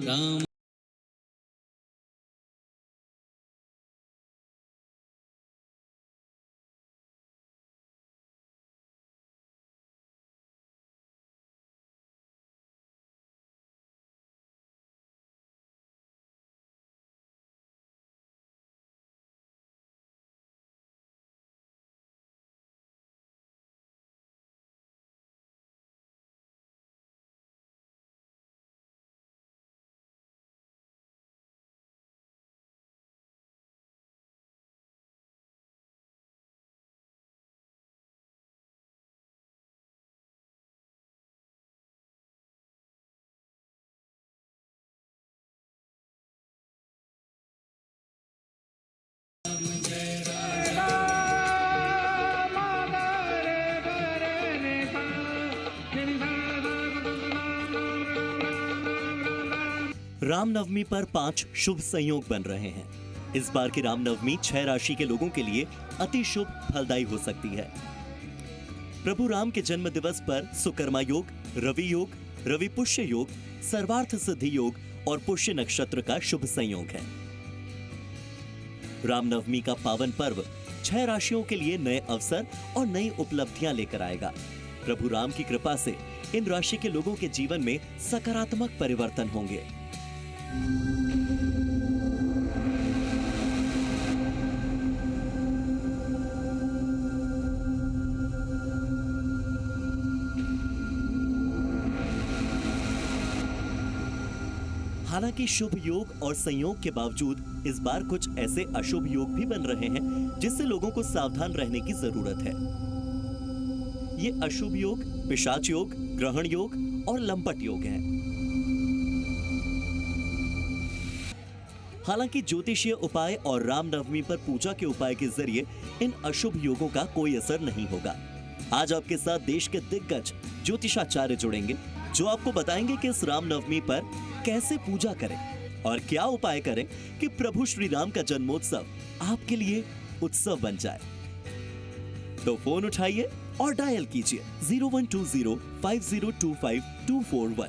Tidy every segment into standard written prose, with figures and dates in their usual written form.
राम रामनवमी पर 5 शुभ संयोग बन रहे हैं। इस बार की रामनवमी 6 राशि के लोगों के लिए अति शुभ फलदायी हो सकती है। प्रभु राम के जन्म दिवस पर सुकर्मा योग, रवि पुष्य योग, सर्वार्थ सिद्धि योग और पुष्य नक्षत्र का शुभ संयोग है। रामनवमी का पावन पर्व 6 राशियों के लिए नए अवसर और नई उपलब्धियां लेकर आएगा। प्रभु राम की कृपा से इन राशि के लोगों के जीवन में सकारात्मक परिवर्तन होंगे। हालांकि शुभ योग और संयोग के बावजूद इस बार कुछ ऐसे अशुभ योग भी बन रहे हैं जिससे लोगों को सावधान रहने की जरूरत है। ये अशुभ योग पिशाच योग, ग्रहण योग और लंपट योग हैं। हालांकि ज्योतिषीय उपाय और रामनवमी पर पूजा के उपाय के जरिए इन अशुभ योगों का कोई असर नहीं होगा। आज आपके साथ देश के दिग्गज ज्योतिषाचार्य जुड़ेंगे जो आपको बताएंगे कि इस रामनवमी पर कैसे पूजा करें और क्या उपाय करें कि प्रभु श्री राम का जन्मोत्सव आपके लिए उत्सव बन जाए। तो फोन उठाइए और डायल कीजिए 0120502524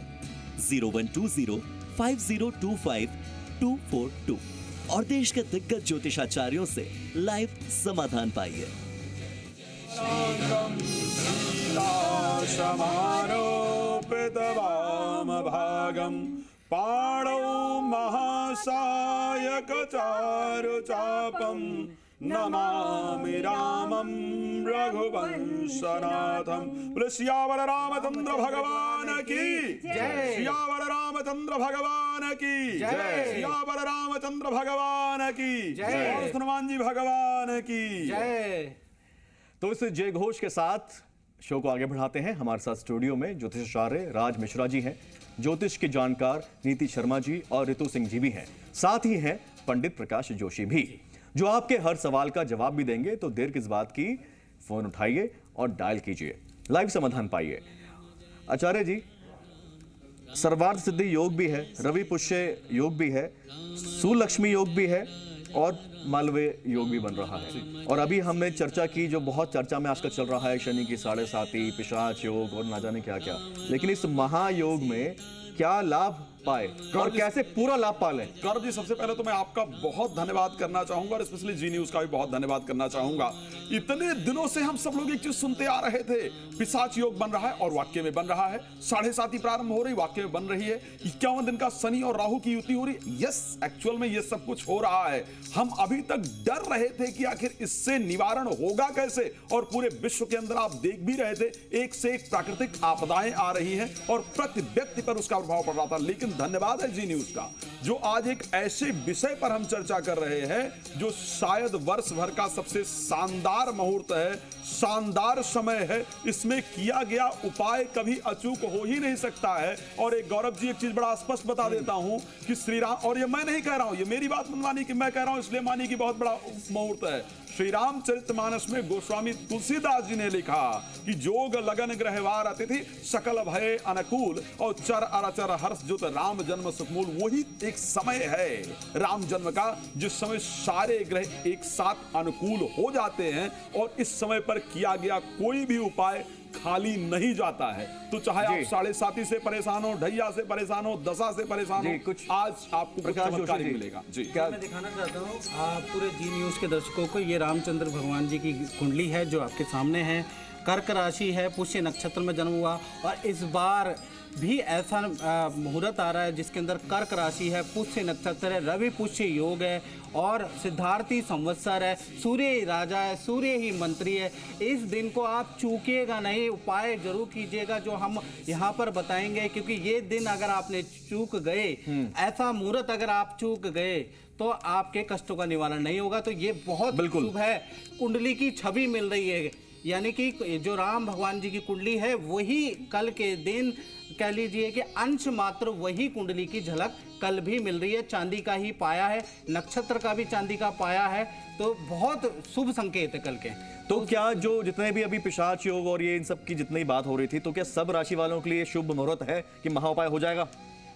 0120502524 और देश के दिग्गज ज्योतिषाचार्यों से लाइव समाधान पाइए। पाणौ महासायकचारुचापं नमामि रामं रघुवंशनाथं। बोलो सियावर रामचंद्र भगवान की जय। सियावर रामचंद्र भगवान की जय। सियावर रामचंद्र भगवान की जय। हनुमान जी भगवान की जय। तो इस जय घोष के साथ शो को आगे बढ़ाते हैं। हमारे साथ स्टूडियो में ज्योतिषाचार्य राज मिश्रा जी हैं, ज्योतिष के जानकार नीति शर्मा जी और ऋतु सिंह जी भी हैं। साथ ही हैं पंडित प्रकाश जोशी भी, जो आपके हर सवाल का जवाब भी देंगे। तो देर किस बात की, फोन उठाइए और डायल कीजिए, लाइव समाधान पाइए। आचार्य जी, सर्वार्थ सिद्धि योग भी है, रवि पुष्य योग भी है, सुलक्ष्मी योग भी है और मालवीय योग भी बन रहा है। और अभी हमने चर्चा की, जो बहुत चर्चा में आजकल चल रहा है, शनि की 7.5, पिशाच योग और ना जाने क्या क्या। लेकिन इस महायोग में क्या लाभ पाए और कैसे पूरा लाभ पा लें? गौरव जी, सबसे पहले तो मैं आपका बहुत धन्यवाद करना चाहूंगा और स्पेशली जी न्यूज का भी बहुत धन्यवाद करना चाहूंगा। इतने दिनों से हम सब लोग एक चीज सुनते आ रहे थे, पिशाच योग बन रहा है और वाक्य में बन रहा है। 7.5 प्रारंभ हो रही, वाक्य में बन रही है। 51 दिन का शनि और राहु की युति हो रही। यस, एक्चुअल में ये सब कुछ हो रहा है। हम अभी तक डर रहे थे कि आखिर इससे निवारण होगा कैसे, और पूरे विश्व के अंदर आप देख भी रहे थे एक से एक प्राकृतिक आपदाएं आ रही हैं और प्रति व्यक्ति पर उसका प्रभाव पड़ रहा था। लेकिन धन्यवाद है जी न्यूज का, जो आज एक ऐसे विषय पर हम चर्चा कर रहे हैं जो शायद वर्ष भर का सबसे शानदार मुहूर्त है, शानदार समय है। इसमें किया गया उपाय कभी अचूक हो ही नहीं सकता है। और एक गौरव जी, एक चीज बड़ा स्पष्ट बता देता हूं कि श्री राम, और ये मैं नहीं कह रहा हूं, ये मेरी बात मनवानी कि मैं कह रहा हूं इसलिए मानी कि बहुत बड़ा मुहूर्त है। श्री रामचरितमानस में गोस्वामी तुलसीदास जी ने लिखा कि जोग लगन ग्रहवार अतिथि सकल भय अनुकूल और चर अरचर हर्ष जुत राम जन्म सुखमूल। वही एक समय है राम जन्म का जिस समय सारे ग्रह एक साथ अनुकूल हो जाते हैं और इस समय पर किया गया कोई भी उपाय खाली नहीं जाता है। तो चाहे आप 7.5 से परेशान हो, ढैया से परेशान हो, दशा से परेशान हो, कुछ आज आपको कुछ चमत्कार मिलेगा। जी क्या मैं दिखाना चाहता हूँ पूरे जी न्यूज़ के दर्शकों को, ये रामचंद्र भगवान जी की कुंडली है जो आपके सामने है। कर्क राशि है, पुष्य नक्षत्र में जन्म हुआ और इस बार भी ऐसा मुहूर्त आ रहा है जिसके अंदर कर्क राशि है, पुष्य नक्षत्र है, रवि पुष्य योग है और सिद्धार्थी संवत्सर है, सूर्य ही राजा है, सूर्य ही मंत्री है। इस दिन को आप चूकिएगा नहीं, उपाय जरूर कीजिएगा जो हम यहाँ पर बताएंगे, क्योंकि ये दिन अगर आपने चूक गए, ऐसा मुहूर्त अगर आप चूक गए तो आपके कष्टों का निवारण नहीं होगा। तो ये बहुत शुभ है। कुंडली की छवि मिल रही है, यानी कि जो राम भगवान जी की कुंडली है वही कल के दिन कह लीजिए कि अंश मात्र वही कुंडली की झलक कल भी मिल रही है। चांदी का ही पाया है, नक्षत्र का भी चांदी का पाया है, तो बहुत शुभ संकेत है कल के। तो क्या जो जितने भी अभी पिशाच योग और ये इन सब की जितनी बात हो रही थी, तो क्या सब राशि वालों के लिए शुभ मुहूर्त है कि महाउपाय हो जाएगा?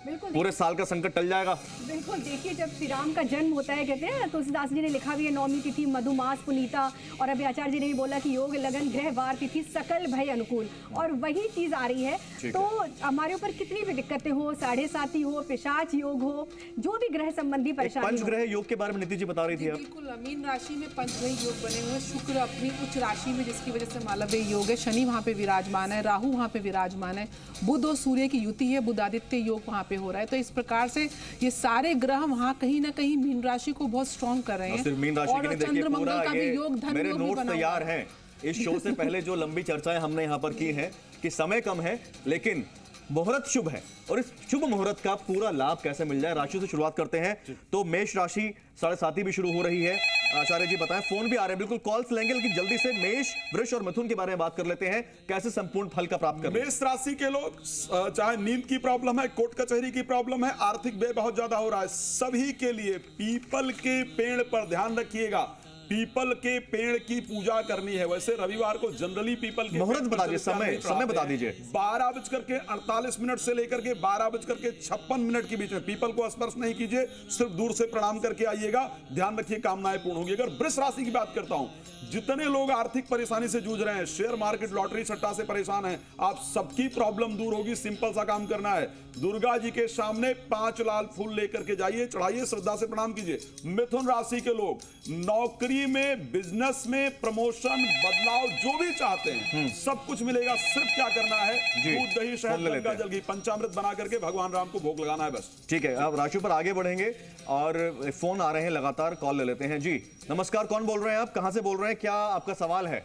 बिल्कुल, पूरे साल का संकट टल जाएगा? बिल्कुल। देखिए, जब श्री राम का जन्म होता है, कहते हैं तुलसीदास जी ने लिखा भी है, नौमी तिथि मधुमास पुनीता, और अभी आचार्य जी ने भी बोला कि योग लगन ग्रह वार तिथि सकल भय अनुकूल, और वही चीज आ रही है। तो हमारे ऊपर कितनी भी दिक्कतें हो, 7.5 हो, पिशाच योग हो, जो भी ग्रह संबंधी परेशानी, पंचग्रह योग के बारे में नीति जी बता रही थी। बिल्कुल, मीन राशि में पंचग्रह योग बने हुए हैं। शुक्र अपनी उच्च राशि में, जिसकी वजह से मालव्य योग है, शनि वहाँ पे विराजमान है, राहु वहाँ पे विराजमान है, बुध और सूर्य की युति है, बुध आदित्य योग वहाँ पे हो रहा है। तो इस प्रकार से ये सारे ग्रह वहाँ कहीं ना कहीं मीन राशि को बहुत स्ट्रॉन्ग कर रहे हैं। सिर्फ मीन राशि और के नहीं, देखिए पूरा का भी योग, धन मेरे योग भी नोट बना तैयार हैं। इस शो से पहले जो लंबी चर्चाएं हमने यहाँ पर की हैं कि समय कम है लेकिन मुहूर्त शुभ है, और इस शुभ मुहूर्त का पूरा लाभ कैसे मिल जाए, राशि से शुरुआत करते हैं। तो मेष राशि 7:30 भी शुरू हो रही है। आचार्य जी बताएं, फोन भी आ रहे हैं, बिल्कुल कॉल्स लेंगे, लेकिन जल्दी से मेष, वृष और मिथुन के बारे में बात कर लेते हैं, कैसे संपूर्ण फल का प्राप्त करें। मेष राशि के लोग, चाहे नींद की प्रॉब्लम है, कोर्ट कचहरी की प्रॉब्लम है, आर्थिक व्यय बहुत ज्यादा हो रहा है, सभी के लिए पीपल के पेड़ पर ध्यान रखिएगा। पीपल के पेड़ की पूजा करनी है। वैसे रविवार को जनरली पीपल के मुहूर्त बता दीजिए, समय बता दीजिए। 12:48 से लेकर के 12:56 के बीच में पीपल को स्पर्श नहीं कीजिए, सिर्फ दूर से प्रणाम करके आइएगा। ध्यान रखिए, कामनाएं पूर्ण होंगी। अगर वृष राशि की बात करता हूं, जितने लोग आर्थिक परेशानी से जूझ रहे हैं, शेयर मार्केट, लॉटरी सट्टा से परेशान हैं, आप सबकी प्रॉब्लम दूर होगी। सिंपल सा काम करना है, दुर्गा जी के सामने 5 लाल फूल लेकर के जाइए, चढ़ाइए, श्रद्धा से प्रणाम कीजिए। मिथुन राशि के लोग नौकरी में, बिजनेस में, प्रमोशन, बदलाव जो भी चाहते हैं सब कुछ मिलेगा। सिर्फ क्या करना है, दूध दही शहद गंगा जल घी पंचामृत बना करके भगवान राम को भोग लगाना है, बस। ठीक है, अब राशि पर आगे बढ़ेंगे और फोन आ रहे हैं लगातार, कॉल ले लेते हैं। जी नमस्कार, कौन बोल रहे हैं आप, कहां से बोल रहे हैं, क्या आपका सवाल है?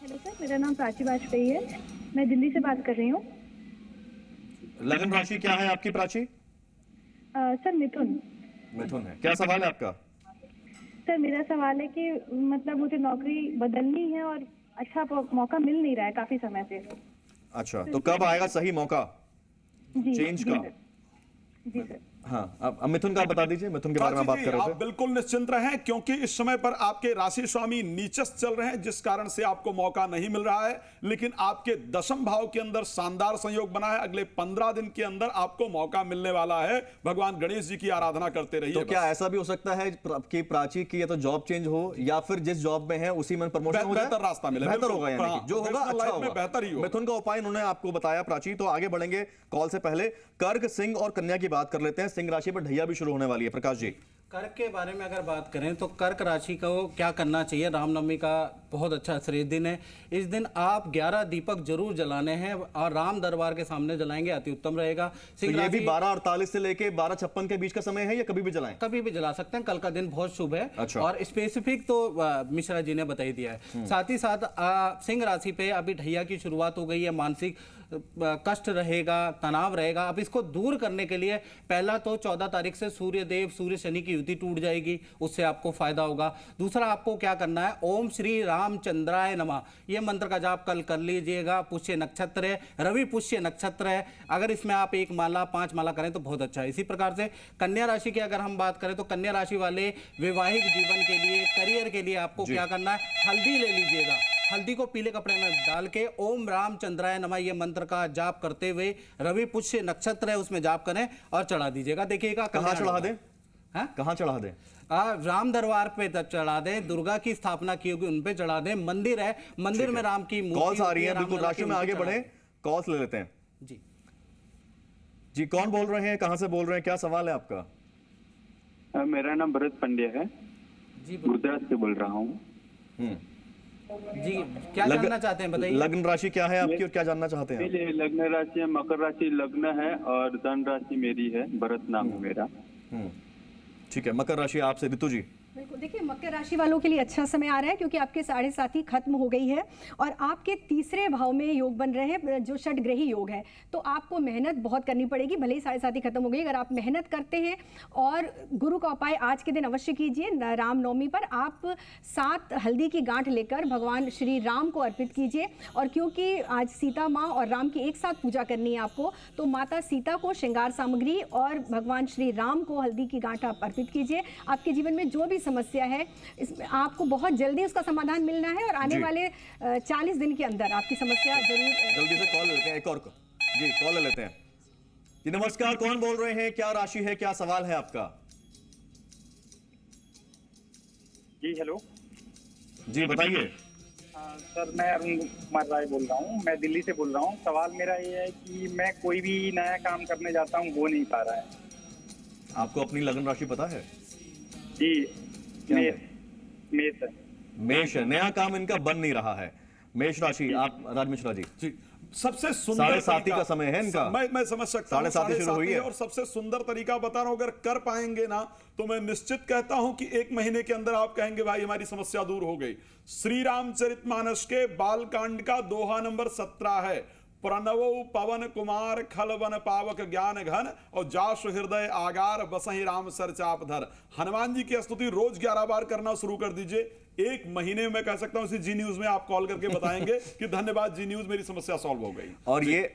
हेलो सर, मेरा नाम प्राची वाजपेयी है, मैं दिल्ली से बात कर रही हूँ। लगन राशि क्या है आपकी प्राची? सर मिथुन। मिथुन है, क्या सवाल है आपका? सर मेरा सवाल है कि मतलब मुझे नौकरी बदलनी है और अच्छा मौका मिल नहीं रहा है काफी समय से। अच्छा, तो कब आएगा सही मौका चेंज का? जी सर। हाँ, अब मिथुन का बता दीजिए, मिथुन के बारे में बात कर रहे थे। आप बिल्कुल निश्चिंत रहें, क्योंकि इस समय पर आपके राशि स्वामी नीचस्थ चल रहे हैं, जिस कारण से आपको मौका नहीं मिल रहा है। लेकिन आपके दशम भाव के अंदर शानदार संयोग बना है, अगले 15 दिन के अंदर आपको मौका मिलने वाला है। भगवान गणेश जी की आराधना करते रहिए। तो क्या ऐसा भी हो सकता है कि प्राची की या तो जॉब चेंज हो या फिर जिस जॉब में है उसी में प्रमोशन हो जाए? बेहतर रास्ता मिले, बेहतर होगा, यानी जो होगा अच्छा होगा, बेहतर ही होगा। मिथुन का उपाय उन्होंने आपको बताया प्राची। तो आगे बढ़ेंगे, कॉल से पहले कर्क, सिंह और कन्या की बात कर लेते हैं। सिंह राशि पर ढैया भी शुरू होने वाली है, प्रकाश जी। कर्क के बारे में अगर बात करें तो कर्क राशि को क्या करना चाहिए, रामनवमी का बहुत अच्छा श्रेष्ठ दिन है। इस दिन आप 11 दीपक जरूर जलाने हैं और राम दरबार के सामने जलाएंगे, अति उत्तम रहेगा। तो ये भी 12:48 से लेके 12:56 के बीच का समय है या कभी भी जलाएं? कभी भी जला सकते हैं, कल का दिन बहुत शुभ है। अच्छा। और स्पेसिफिक तो मिश्रा जी ने बता ही दिया है। साथ ही साथ सिंह राशि पे अभी ढैया की शुरुआत हो गई है, मानसिक कष्ट रहेगा, तनाव रहेगा। अब इसको दूर करने के लिए पहला तो 14 तारीख से सूर्य देव, सूर्य शनि की युति टूट जाएगी, उससे आपको फायदा होगा। दूसरा आपको क्या करना है, ओम श्री रामचंद्राय नमः, यह मंत्र का जाप कल कर लीजिएगा। पुष्य नक्षत्र है, रवि पुष्य नक्षत्र है, अगर इसमें आप 1 माला 5 माला करें तो बहुत अच्छा है। इसी प्रकार से कन्या राशि की अगर हम बात करें तो कन्या राशि वाले वैवाहिक जीवन के लिए, करियर के लिए आपको क्या करना है, हल्दी ले लीजिएगा। हल्दी को पीले कपड़े में डाल के ओम रामचंद्राय नमः ये मंत्र का जाप करते हुए, रवि पुष्य नक्षत्र है उसमें जाप करें और चढ़ा दीजिएगा, देखिएगा। कहाँ चढ़ा दें? हाँ? कहाँ चढ़ा दें? राम दरबार पे चढ़ा दें, दुर्गा की स्थापना की होगी उन पे चढ़ा दें, मंदिर है, मंदिर में राम की मूर्ति कॉल्स आ रही है, होती है, बिल्कुल रामलला राशि की में आगे मूर्ति बढ़े, कॉल्स ले लेते हैं। जी जी, कौन बोल रहे हैं, कहाँ से बोल रहे हैं, क्या सवाल है आपका? मेरा नाम भरत पंड्या है, जी गुजरात से बोल रहा हूँ। जी, क्या जानना चाहते हैं बताइए। लग्न राशि क्या है आपकी और क्या जानना चाहते हैं? मेरी लग्न राशि है, मकर राशि लग्न है और धन राशि मेरी है, भरत नाम है मेरा। ठीक है, मकर राशि आपसे ऋतु जी। बिल्कुल, देखिए मकर राशि वालों के लिए अच्छा समय आ रहा है क्योंकि आपके 7.5 खत्म हो गई है और आपके तीसरे भाव में योग बन रहे हैं जो षटग्रही योग है। तो आपको मेहनत बहुत करनी पड़ेगी, भले ही 7.5 खत्म हो गई। अगर आप मेहनत करते हैं और गुरु का उपाय आज के दिन अवश्य कीजिए। रामनवमी पर आप 7 हल्दी की गांठ लेकर भगवान श्री राम को अर्पित कीजिए। और क्योंकि आज सीता माँ और राम की एक साथ पूजा करनी है आपको, तो माता सीता को श्रृंगार सामग्री और भगवान श्री राम को हल्दी की गांठ आप अर्पित कीजिए। आपके जीवन में जो भी समस्या है इसमें आपको बहुत जल्दी उसका समाधान मिलना है और आने वाले 40 दिन के अंदर आपकी समस्या जरूर। जल्दी से कॉल लेते हैं, एक और जी कॉल ले लेते हैं। जी नमस्कार, कौन बोल रहे हैं, क्या राशि है, क्या सवाल है आपका? जी हेलो जी बताइए। सर, मैं अरुण कुमार राय बोल रहा हूँ, मैं दिल्ली से बोल रहा हूँ। सवाल मेरा ये है कि मैं कोई भी नया काम करने जाता हूँ, हो नहीं पा रहा है। आपको अपनी लग्न राशि पता है? जी मेष है। मेष है, नया काम इनका बन नहीं रहा है। मेष राशि, आप राज मिश्रा जी। जी, सबसे सुंदर 7:30 का समय है इनका। मैं समझ सकता हूँ, 7:30 शुरू हुई है और सबसे सुंदर तरीका बता रहा हूँ, अगर कर पाएंगे ना तो मैं निश्चित कहता हूं कि 1 महीने के अंदर आप कहेंगे भाई हमारी समस्या दूर हो गई। श्री रामचरितमानस के बालकांड का दोहा नंबर 17 है, प्रणवो पवन कुमार खलवन पावक ज्ञान घन और जासु हृदय आगार बसहि राम सर चाप धर। हनुमान जी की स्तुति रोज 11 बार करना शुरू कर दीजिए। 1 महीने में मैं कह सकता हूं इसी जी न्यूज में आप कॉल करके बताएंगे कि धन्यवाद जी न्यूज, मेरी समस्या सॉल्व हो गई।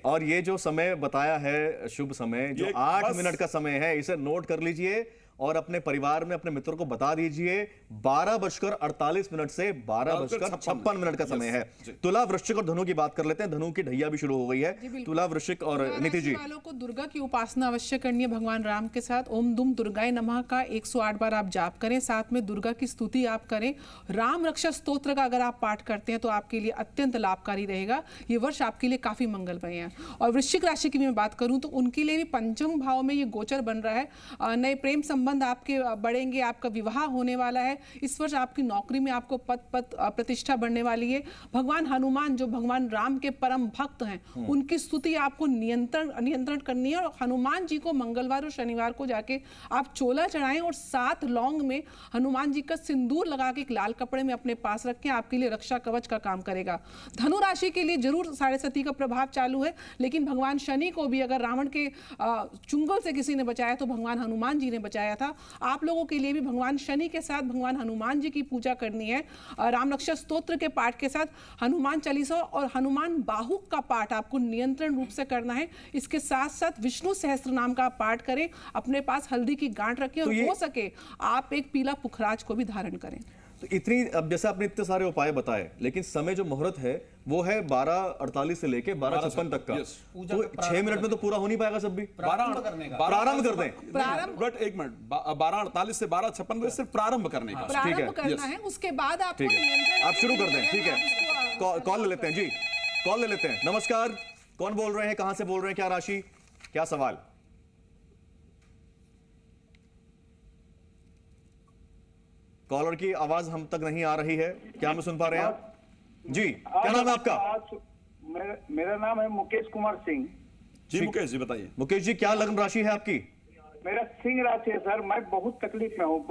और ये जो समय बताया है, शुभ समय जो 8 मिनट का समय है, इसे नोट कर लीजिए और अपने परिवार में अपने मित्रों को बता दीजिए। 12:48 से 12:56 का समय है। तुला, वृश्चिक और धनु की बात कर लेते हैं। धनु की ढैया भी शुरू हो गई है। तुला, वृश्चिक और नीति जी। वालों को दुर्गा की उपासना अवश्य करनी है भगवान राम के साथ। ओम दुम दुर्गाय नमः का 108 बार आप जाप करें, साथ में दुर्गा की स्तुति आप करें। राम रक्षा स्तोत्र का अगर आप पाठ करते हैं तो आपके लिए अत्यंत लाभकारी रहेगा। ये वर्ष आपके लिए काफी मंगलमय है। और वृश्चिक राशि की मैं बात करूं तो उनके लिए भी पंचम भाव में ये गोचर बन रहा है। नए प्रेम संबंध आपके बढ़ेंगे, आपका विवाह होने वाला है। इस वर्ष आपकी नौकरी में आपको पद प्रतिष्ठा बढ़ने वाली है। भगवान हनुमान जो भगवान राम के परम भक्त हैं, उनकी स्तुति आपको नियंत्रण करनी है। और हनुमान जी को मंगलवार और शनिवार को जाके आप चोला चढ़ाएं और 7 लौंग में हनुमान जी का सिंदूर लगा के एक लाल कपड़े में अपने पास रखें, आपके लिए रक्षा कवच का काम करेगा। धनु राशि के लिए जरूर 7.5 का प्रभाव चालू है, लेकिन भगवान शनि को भी अगर रावण के चुंगल से किसी ने बचाया तो भगवान हनुमान जी ने बचाया था। आप लोगों के लिए भी भगवान शनि के साथ भगवान हनुमान जी की पूजा करनी है। राम रक्षा स्तोत्र के पाठ के साथ हनुमान चालीसा और हनुमान बाहुक का पाठ आपको नियंत्रण रूप से करना है। इसके साथ साथ विष्णु सहस्त्र नाम का पाठ करें, अपने पास हल्दी की गांठ रखें और हो सके आप एक पीला पुखराज को भी धारण करें। तो इतनी, अब जैसे आपने इतने सारे उपाय बताए, लेकिन समय जो मुहूर्त है वो है 12:48 से लेके 12:56 तक का। तो 6 मिनट में तो पूरा हो नहीं पाएगा सब भी। प्रारंभ कर दें, 12:48 से 12:56 सिर्फ प्रारंभ करने का, प्रारंभ करना है। उसके बाद आपको आप शुरू कर दें। ठीक है, कॉल ले लेते हैं जी, कॉल ले लेते हैं। नमस्कार, कौन बोल रहे हैं, कहां से बोल रहे हैं, क्या राशि, क्या सवाल? कॉलर की आवाज हम तक नहीं आ रही है, क्या हमें सुन पा रहे हैं आप? जी, क्या नाम है आपका? मेरा नाम है मुकेश कुमार सिंह। जी मुकेश जी बताइए। मुकेश जी, क्या लग्न राशि है आपकी? मेरा सिंह राशि है सर। मैं बहुत तकलीफ में हूँ,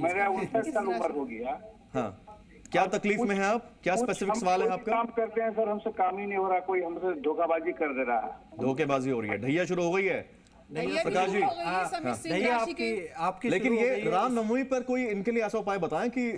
मेरा 59 साल उम्र हो गया। हाँ, क्या तकलीफ में है आप, क्या स्पेसिफिक सवाल है आपका? काम करते हैं सर, हमसे काम ही नहीं हो रहा, कोई हमसे धोखाबाजी कर दे रहा है। धोखेबाजी हो रही है। ढैया शुरू हो गई है प्रकाश जी। आपकी लेकिन ये रामनवमी पर कोई इनके लिए ऐसा उपाय बताएं कि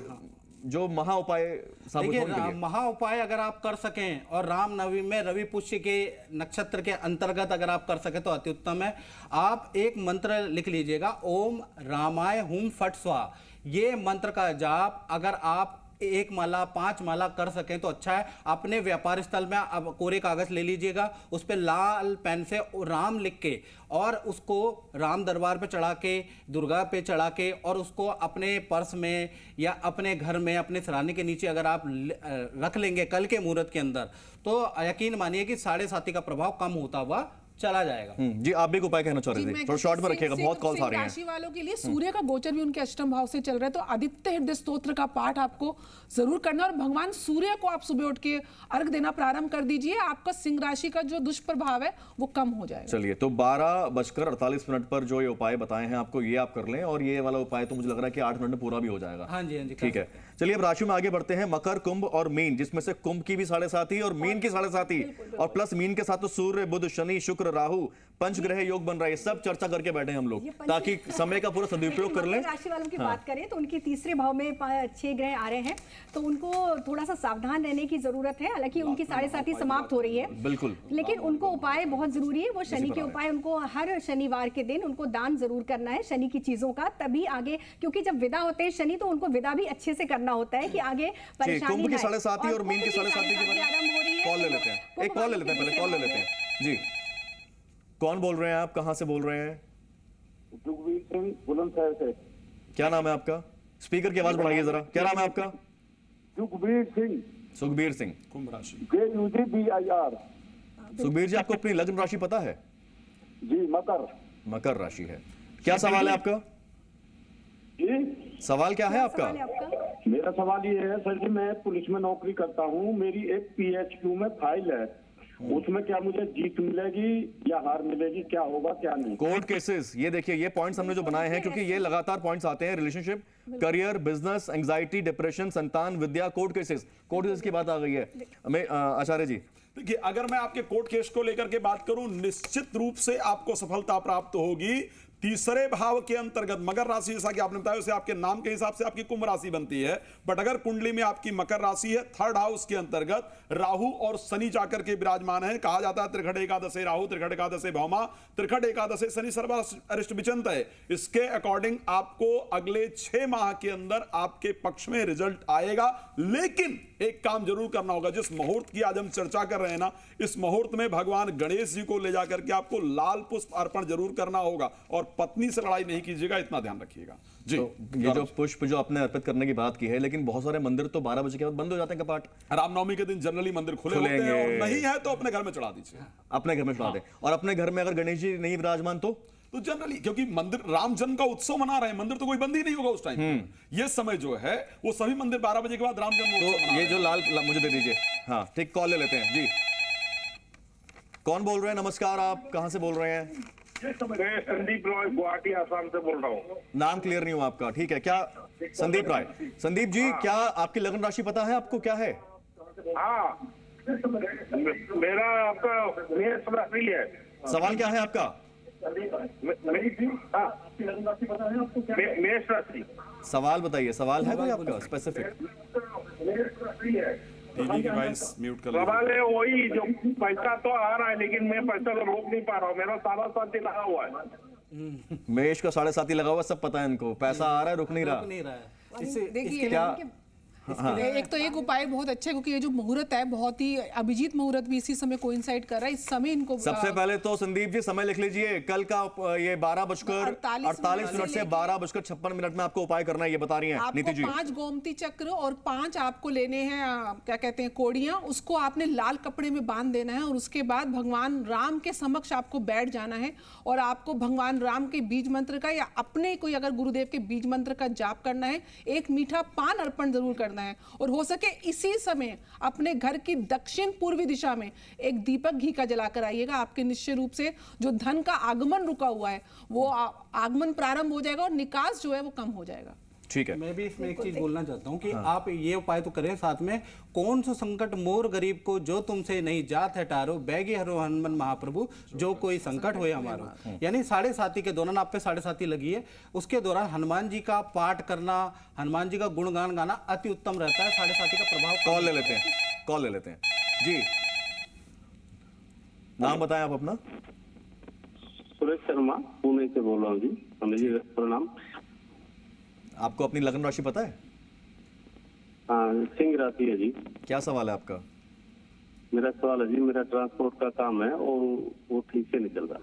जो महा उपाय साबित हो। देखिए, महा उपाय अगर आप कर सकें और रामनवमी में रवि पुष्य के नक्षत्र के अंतर्गत अगर आप कर सकें तो अति उत्तम है। आप एक मंत्र लिख लीजिएगा, ओम रामाय हुम फट स्वाहा। ये मंत्र का जाप अगर आप 1 माला 5 माला कर सकें तो अच्छा है। अपने व्यापार स्थल में अब कोरे कागज ले लीजिएगा, उस पर लाल पेन से राम लिख के और उसको राम दरबार पे चढ़ा के, दुर्गा पे चढ़ा के और उसको अपने पर्स में या अपने घर में अपने सिरहाने के नीचे अगर आप रख लेंगे कल के मुहूर्त के अंदर, तो यकीन मानिए कि 7.5 का प्रभाव कम होता हुआ चला जाएगा। जी, आप भी एक उपाय कहना चाह रहे थे, थोड़ा शॉर्ट में रखिएगा, बहुत कॉल्स आ रहे हैं। राशि वालों के लिए सूर्य का गोचर भी उनके अष्टम भाव से चल रहा है, तो आदित्य हृदय स्तोत्र का पाठ आपको जरूर करना है और भगवान सूर्य को आप सुबह उठ के अर्घ देना प्रारंभ कर दीजिए। आपका सिंह राशि का जो दुष्प्रभाव है वो कम हो जाएगा। चलिए, तो 12:48 पर जो ये उपाय बताए हैं आपको, ये आप कर लें और ये वाला उपाय तो मुझे लग रहा है कि 8 मिनट में पूरा भी हो जाएगा। हाँ जी, हाँ जी, ठीक है। चलिए अब राशि में आगे बढ़ते हैं। मकर, कुंभ और मीन, जिसमें से कुंभ की भी 7.5 और मीन की 7.5 और प्लस मीन के साथ तो सूर्य, बुध, शनि, शुक्र, राहु, पंचग्रह योग बन रहा है। सब चर्चा करके बैठे हम लोग ताकि समय का पूरा सदुपयोग कर लें। राशि वालों की बात करें तो उनके तीसरे भाव में 6 ग्रह आ रहे हैं, तो उनको थोड़ा सा सावधान रहने की जरूरत है। हालांकि उनकी 7.5 समाप्त हो रही है, बिल्कुल, लेकिन उनको उपाय बहुत जरूरी है। वो शनि के उपाय उनको हर शनिवार के दिन उनको दान जरूर करना है शनि की चीजों का, तभी आगे, क्योंकि जब विदा होते हैं शनि तो उनको विदा भी अच्छे से करना होता है कि आगे परेशानी। कुंभ की 7.5 और मीन की 7.5 कॉल ले लेते हैं, एक कॉल ले लेते हैं, पहले कॉल ले लेते हैं। जी, कौन बोल रहे हैं आप, कहां से बोल रहे हैं? सुखबीर सिंह, बुलंदशहर से। क्या नाम है आपका? स्पीकर की आवाज बढ़ाइए जरा। क्या नाम है आपका? सुखबीर सिंह। सुखबीर सिंह, कुंभ राशि। JUGBIR। सुखबीर जी, आपको अपनी लग्न राशि पता है? जी, मकर। मकर राशि है। क्या सवाल है आपका? जी, सवाल क्या है आपका? मेरा सवाल ये है सर जी, मैं पुलिस में नौकरी करता हूँ। मेरी एक PHQ में फाइल है, उसमें क्या मुझे जीत मिलेगी या हार मिलेगी, क्या होगा क्या नहीं? कोर्ट केसेस, ये देखिए, ये पॉइंट्स हमने जो बनाए हैं, क्योंकि ये लगातार पॉइंट्स आते हैं। Relationship, career, business, anxiety, depression, संतान, विद्या, कोर्ट केसेस। कोर्ट केसेस की बात आ गई है। हमें आचार्य जी, देखिए, अगर मैं आपके कोर्ट केस को लेकर के बात करूं, निश्चित रूप से आपको सफलता प्राप्त होगी। तीसरे भाव के अंतर्गत मकर राशि, जैसा कि आपने बताया, उसे आपके नाम के हिसाब से आपकी कुंभ राशि बनती है, बट अगर कुंडली में आपकी मकर राशि है, थर्ड हाउस के अंतर्गत राहु और शनि जाकर के विराजमान है। कहा जाता है त्रिखट एकादशे राहु, त्रिखट एकादशे भौमा, त्रिखट एकादशे शनि सर्व अरिष्ट विचंत है। इसके अकॉर्डिंग आपको अगले 6 माह के अंदर आपके पक्ष में रिजल्ट आएगा। लेकिन एक काम जरूर करना होगा, जिस मुहूर्त की आज हम चर्चा कर रहे हैं ना, इस मुहूर्त में भगवान गणेश जी को ले जाकर के आपको लाल पुष्प अर्पण जरूर करना होगा और पत्नी से लड़ाई नहीं कीजिएगा, इतना ध्यान रखिएगा जी। तो ये जो पुष्प जो आपने अर्पित करने की बात की है, लेकिन बहुत सारे मंदिर तो 12 बजे के बाद बंद हो जाते हैं कपाट। रामनवमी के दिन जनरली मंदिर खुले होते हैं, और नहीं है तो अपने घर में चढ़ा दीजिए। अपने घर में चढ़ा दें। और अपने घर में अगर गणेश जी नहीं विराजमान तो जनरली, क्योंकि मंदिर राम जन्म का उत्सव मना रहे हैं, मंदिर तो कोई बंद ही नहीं होगा उस टाइम। ये समय जो है वो सभी मंदिर 12 बजे के बाद राम जन्म तो ये जो लाल मुझे दे दीजिए। हाँ ठीक, कॉल ले लेते हैं जी। कौन बोल रहे हैं? नमस्कार, आप कहां से बोल रहे हैं? मैं संदीप रॉय, गुवाहाटी आसाम से बोल रहा हूँ। नाम क्लियर नहीं हुआ आपका, ठीक है। क्या संदीप राय? संदीप जी, क्या आपकी लग्न राशि पता है आपको, क्या है? हाँ, मेरा आपका मेष राशि है। सवाल क्या है आपका? मेष राशि। सवाल बताइए, सवाल है कोई आपका स्पेसिफिक? टीवी की वॉइस म्यूट कर लीजिए। सवाल है वही, जो पैसा तो आ रहा है लेकिन मैं पैसा तो रोक नहीं पा रहा हूँ। मेरा 7.5 लगा हुआ है। मेष का 7.5 लगा हुआ, सब पता है इनको। पैसा आ रहा है, रुक नहीं रहा। देखिए, क्या एक तो एक उपाय बहुत अच्छा है, क्योंकि ये जो मुहूर्त है बहुत ही अभिजीत मुहूर्त भी इसी समय कोइंसाइड कर रहा है। इस समय इनको सबसे पहले तो संदीप जी समय लिख लीजिए। कल का ये 12:48 से 12:56 में आपको उपाय करना है, ये बता रही हैं नीति जी। 5 गोमती चक्र और 5 आपको लेने हैं, क्या कहते हैं, कोड़ियां। उसको आपने लाल कपड़े में बांध देना है और उसके बाद भगवान राम के समक्ष आपको बैठ जाना है और आपको भगवान राम के बीज मंत्र का या अपने कोई अगर गुरुदेव के बीज मंत्र का जाप करना है। एक मीठा पान अर्पण जरूर करना है और हो सके इसी समय अपने घर की दक्षिण पूर्वी दिशा में एक दीपक घी का जलाकर आइएगा। आपके निश्चय रूप से जो धन का आगमन रुका हुआ है वो आगमन प्रारंभ हो जाएगा और निकास जो है वो कम हो जाएगा। ठीक है। मैं भी इसमें एक चीज बोलना चाहता हूँ कि आप ये उपाय तो करें, साथ में कौन सा संकट मोर गरीब को जो तुमसे नहीं जात है टारो, बैगी हरो हनुमान महाप्रभु जो कोई संकट होए हमारो। यानी 7.5 के दौरान आप पे 7.5 लगी है, उसके दौरान हनुमान जी का पाठ करना, हनुमान जी का गुणगान गाना अति उत्तम रहता है। 7.5 का प्रभाव। कॉल ले लेते हैं, कॉल ले लेते हैं जी। नाम बताएं आप अपना। सुरेश शर्मा, पुणे से बोल रहा हूँ जी। प्रणाम। आपको अपनी लग्न राशि पता है? हाँ, सिंह राशि है जी। क्या सवाल है आपका? मेरा सवाल है जी, मेरा ट्रांसपोर्ट का काम है और वो ठीक से नहीं चल रहा।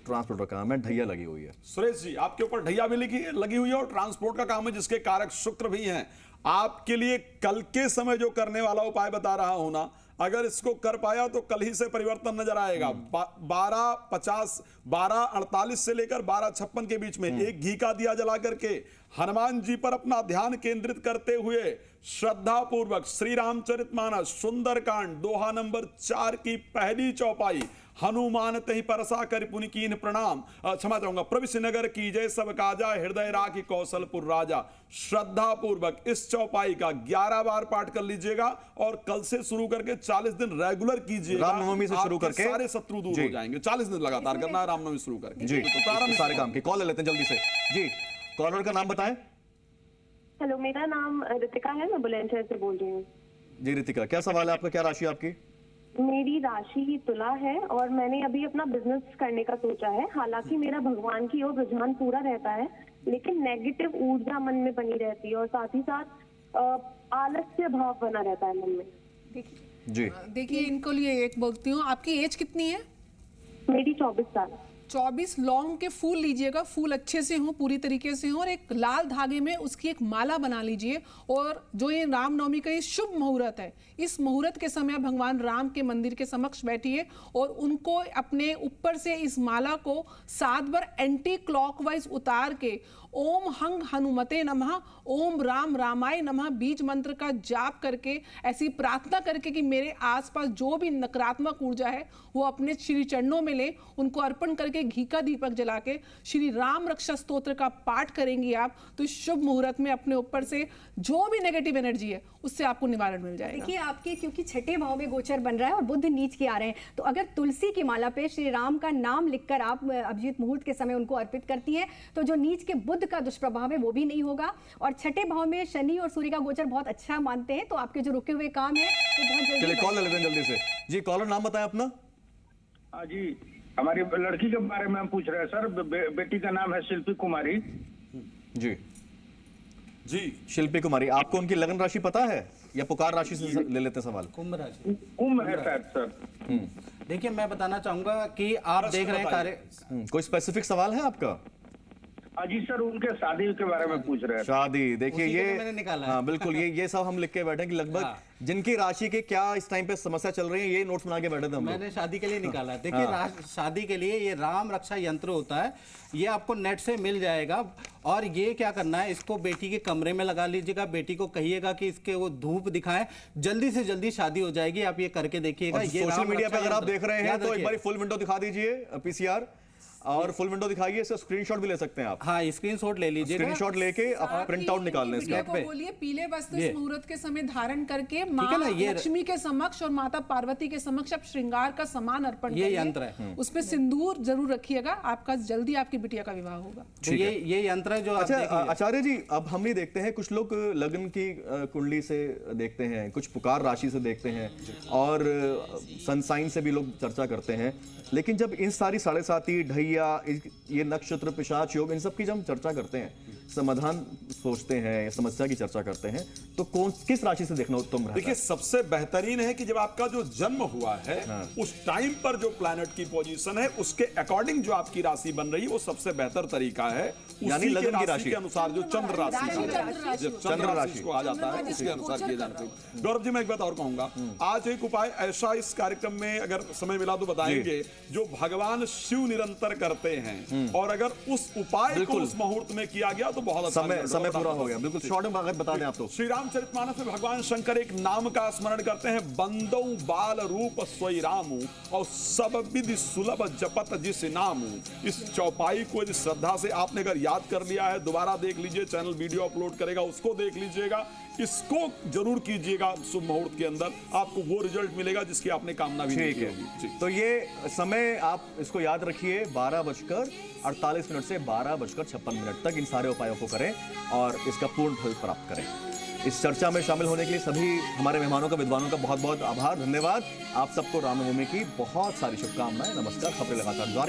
ट्रांसपोर्ट का काम है, ढैया लगी हुई है। सुरेश जी, आपके ऊपर ढैया भी लगी हुई है और ट्रांसपोर्ट का काम है जिसके कारक शुक्र भी हैं। आपके लिए कल के समय जो करने वाला उपाय बता रहा हूं ना, अगर इसको कर पाया तो कल ही से परिवर्तन नजर आएगा। 12:48 से लेकर 12:56 के बीच में एक घी का दिया जला करके हनुमान जी पर अपना ध्यान केंद्रित करते हुए श्रद्धा पूर्वक श्री रामचरितमानस सुंदरकांड दोहा नंबर 4 की पहली चौपाई हनुमान तहि परसा कर पुनि कीन प्रणाम, क्षमा चाहूंगा, प्रविश नगर की जय सब काजा हृदय राखी कौशलपुर राजा, श्रद्धा पूर्वक इस चौपाई का 11 बार पाठ कर लीजिएगा और कल से शुरू करके 40 दिन रेगुलर कीजिएगा। रामनवमी से शुरू करके सारे शत्रु दूर हो जाएंगे। 40 दिन लगातार करना है रामनवमी शुरू करके जी। तो प्रारंभ सारे काम की कॉल ले लेते हैं जल्दी से जी। कॉलर का नाम बताएं। हेलो, मेरा नाम रितिका है, मैं बुलंदशहर से बोल रही हूँ। जी रितिका, क्या सवाल है आपका? क्या राशि है आपकी? मेरी राशि तुला है और मैंने अभी अपना बिजनेस करने का सोचा है। हालांकि मेरा भगवान की ओर रुझान पूरा रहता है, लेकिन नेगेटिव ऊर्जा मन में बनी रहती है और साथ ही साथ आलस्य भाव बना रहता है मन में। जी देखिए, इनको लिए एक बोलती हूँ, आपकी एज कितनी है? मेरी 24 साल। 24 लौंग के फूल लीजिएगा, फूल अच्छे से हों, पूरी तरीके से हों, और एक लाल धागे में उसकी एक माला बना लीजिए। और जो ये रामनवमी का ये शुभ मुहूर्त है, इस मुहूर्त के समय भगवान राम के मंदिर के समक्ष बैठिए और उनको अपने ऊपर से इस माला को 7 बार एंटी क्लॉकवाइज उतार के ओम हंग हनुमते नमः, ओम राम रामाय नमः बीज मंत्र का जाप करके ऐसी प्रार्थना करके कि मेरे आसपास जो भी नकारात्मक ऊर्जा है वो अपने श्री चरणों में ले, उनको अर्पण करके घी का दीपक जला के श्री राम रक्षा स्तोत्र का पाठ करेंगी आप, तो इस शुभ मुहूर्त में अपने ऊपर से जो भी नेगेटिव एनर्जी है उससे आपको निवारण मिल जाएगा। देखिए, आपके क्योंकि छठे भाव में गोचर बन रहा है और बुध नीच के आ रहे हैं, तो अगर तुलसी की माला पे श्री राम का नाम लिखकर आप अभिजीत मुहूर्त के समय उनको अर्पित करती हैं तो जो नीच के बुध का दुष्प्रभाव है वो भी नहीं होगा। और छठे भाव में शनि और सूर्य का गोचर बहुत अच्छा मानते हैं, तो आपके जो रुके हुए काम है वो बहुत जल्दी। कॉल ले लेते हैं जल्दी से जी। कॉलर नाम बताएं अपना। जी, हमारी लड़की के बारे में हम पूछ रहे हैं सर। बेटी का नाम है शिल्पी कुमारी। जी जी शिल्पी कुमारी, आपको उनकी लगन राशि पता है या पुकार राशि से ले लेते हैं सवाल? कुंभ राशि। कुंभ है शायद सर। देखिए, मैं बताना चाहूंगा कि आप देख रहे हैं कार्य। कोई स्पेसिफिक सवाल है आपका? जी सर, उनके शादी के बारे में पूछ रहे हैं। शादी, देखिए ये मैंने निकाला। हाँ बिल्कुल, ये सब हम लिख के बैठे कि लगभग जिनकी राशि के क्या इस टाइम पे समस्या चल रही है, ये नोट्स बना के बैठे थे हम। मैंने शादी के लिए निकाला। देखिए, शादी के लिए ये राम रक्षा यंत्र होता है, ये आपको नेट से मिल जाएगा। और ये क्या करना है, इसको बेटी के कमरे में लगा लीजिएगा, बेटी को कहिएगा कि इसके वो धूप दिखाएं, जल्दी से जल्दी शादी हो जाएगी। आप ये करके देखिएगा। ये सोशल मीडिया पे अगर आप देख रहे हैं तो एक बार फुल विंडो दिखा दीजिए पीसीआर, और फुल विंडो दिखाइए, इससे स्क्रीनशॉट भी ले सकते हैं आप। हाँ, स्क्रीनशॉट ले लीजिए, स्क्रीनशॉट लेके आप प्रिंट आउट निकाल लें इसका। बोलिए पीले वस्त्र इस मुहूर्त के समय धारण करके माँ लक्ष्मी के समक्ष और माता पार्वती के समक्ष आप श्रृंगार का सामान अर्पण करिए। ये यंत्र है, उसमें सिंदूर जरूर रखिएगा, आपका जल्दी आपकी बिटिया का विवाह होगा। तो ये यंत्र है जो। अच्छा आचार्य जी, अब हम भी देखते हैं कुछ लोग लग्न की कुंडली से देखते हैं, कुछ पुकार राशि से देखते हैं और सनसाइन से भी लोग चर्चा करते हैं, लेकिन जब इन सारी 7.5 ढैया, ये नक्षत्र, पिशाच योग, इन सब की जब हम चर्चा करते हैं, समाधान सोचते हैं, समस्या की चर्चा करते हैं, तो किस राशि से देखना उत्तम रहता है? देखिए, सबसे बेहतरीन है कि जब आपका जो जन्म हुआ है उस टाइम पर जो प्लैनेट की पोजीशन है उसके अकॉर्डिंग जो आपकी राशि बन रही है वो सबसे बेहतर तरीका है। यानी लग्न की राशि के अनुसार जो चंद्र राशि चंद्र राशि को आ जाता है उसके अनुसार किए जाते हैं। गौरव जी, मैं एक बात और कहूंगा, आज एक उपाय ऐसा इस कार्यक्रम में अगर समय मिला तो बताएंगे जो भगवान शिव निरंतर करते हैं, और अगर उस उपाय को उस मुहूर्त में किया गया तो बहुत अच्छा। समय पूरा हो गया, बिल्कुल शॉर्ट में अगर बता दें आप तो। श्री रामचरितमानस में भगवान शंकर एक नाम का स्मरण करते हैं, बंदौ बाल रूप स्वई रामू और सब विधि सुलभ जपत जिस नामू। इस चौपाई को यदि श्रद्धा से आपने अगर याद कर लिया है, दोबारा देख लीजिए, चैनल वीडियो अपलोड करेगा, उसको देख लीजिएगा, इसको जरूर कीजिएगा शुभ मुहूर्त के अंदर, आपको वो रिजल्ट मिलेगा जिसकी आपने कामना भी की होगी। तो ये समय आप इसको याद रखिए, 12:48 से 12:56 तक इन सारे उपायों को करें और इसका पूर्ण फल प्राप्त करें। इस चर्चा में शामिल होने के लिए सभी हमारे मेहमानों का, विद्वानों का बहुत बहुत आभार, धन्यवाद। आप सबको रामनवमी की बहुत सारी शुभकामनाएं। नमस्कार। खबरें लगातार जारी।